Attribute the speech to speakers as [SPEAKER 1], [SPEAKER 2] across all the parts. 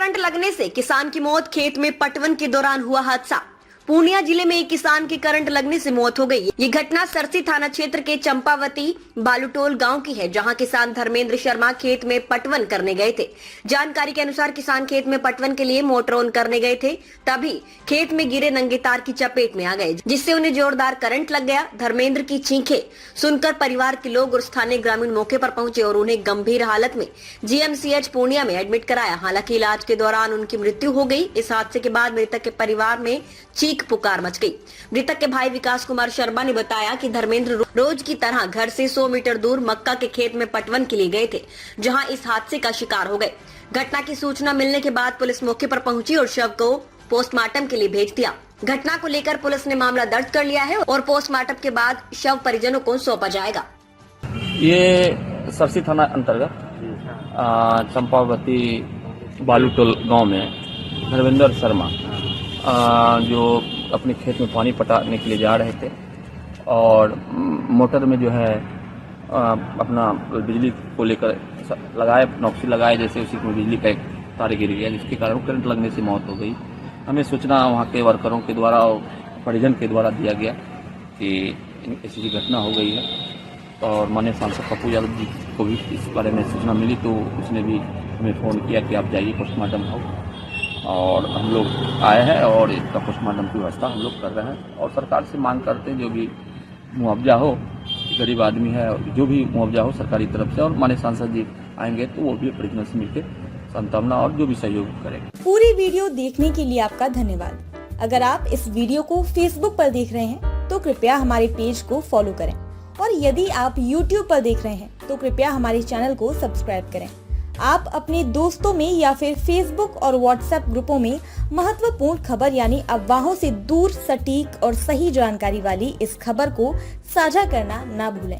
[SPEAKER 1] Current लगने से किसान की मौत, खेत में पटवन के दौरान हुआ हादसा। पूर्णिया जिले में एक किसान की करंट लगने से मौत हो गई। ये घटना सरसी थाना क्षेत्र के चंपावती बालूटोल गांव की है, जहां किसान धर्मेंद्र शर्मा खेत में पटवन करने गए थे। जानकारी के अनुसार किसान खेत में पटवन के लिए मोटर ऑन करने गए थे, तभी खेत में गिरे नंगे तार की चपेट में आ गए, जिससे उन्हें जोरदार करंट लग गया। धर्मेंद्र की चीखें सुनकर परिवार के लोग और स्थानीय ग्रामीण मौके पर पहुंचे और उन्हें गंभीर हालत में जीएमसीएच पूर्णिया में एडमिट कराया। हालांकि इलाज के दौरान उनकी मृत्यु हो गई। इस हादसे के बाद मृतक के परिवार में चीख पुकार मच गई। मृतक के भाई विकास कुमार शर्मा ने बताया कि धर्मेंद्र रोज की तरह घर से 100 मीटर दूर मक्का के खेत में पटवन के लिए गए थे, जहां इस हादसे का शिकार हो गए। घटना की सूचना मिलने के बाद पुलिस मौके पर पहुंची और शव को पोस्टमार्टम के लिए भेज दिया। घटना को लेकर पुलिस ने मामला दर्ज कर लिया है और पोस्टमार्टम के बाद शव परिजनों को सौंपा जाएगा।
[SPEAKER 2] ये सरसी थाना अंतर्गत चंपावती बालूटोल गांव में धर्मेंद्र शर्मा जो अपने खेत में पानी पटाने के लिए जा रहे थे और मोटर में जो है अपना बिजली को लेकर लगाए, नौकसी लगाए, जैसे उसी में बिजली का एक तार गिर गया, जिसके कारण करंट लगने से मौत हो गई। हमें सूचना वहाँ के वर्करों के द्वारा और परिजन के द्वारा दिया गया कि ऐसी घटना हो गई है और माननीय सांसद पप्पू यादव जी को भी इस बारे में सूचना मिली, तो उसने भी हमें फ़ोन किया कि आप जाइए, पोस्टमार्टम हो। और हम लोग आए हैं और इसका पोस्टमार्टम की व्यवस्था हम लोग कर रहे हैं और सरकार से मांग करते हैं जो भी मुआवजा हो, गरीब आदमी है, जो भी मुआवजा हो सरकारी तरफ से, और माननीय सांसद जी आएंगे तो वो भी परिजनों से मिलकर सांत्वना और जो भी सहयोग करेंगे।
[SPEAKER 3] पूरी वीडियो देखने के लिए आपका धन्यवाद। अगर आप इस वीडियो को फेसबुक पर देख रहे हैं तो कृपया हमारे पेज को फॉलो करें, और यदि आप यूट्यूब पर देख रहे हैं तो कृपया हमारे चैनल को सब्सक्राइब करें। आप अपने दोस्तों में या फिर फेसबुक और व्हाट्सएप ग्रुपों में महत्वपूर्ण खबर यानी अफवाहों से दूर सटीक और सही जानकारी वाली इस खबर को साझा करना ना भूलें,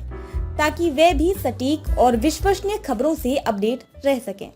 [SPEAKER 3] ताकि वे भी सटीक और विश्वसनीय खबरों से अपडेट रह सकें।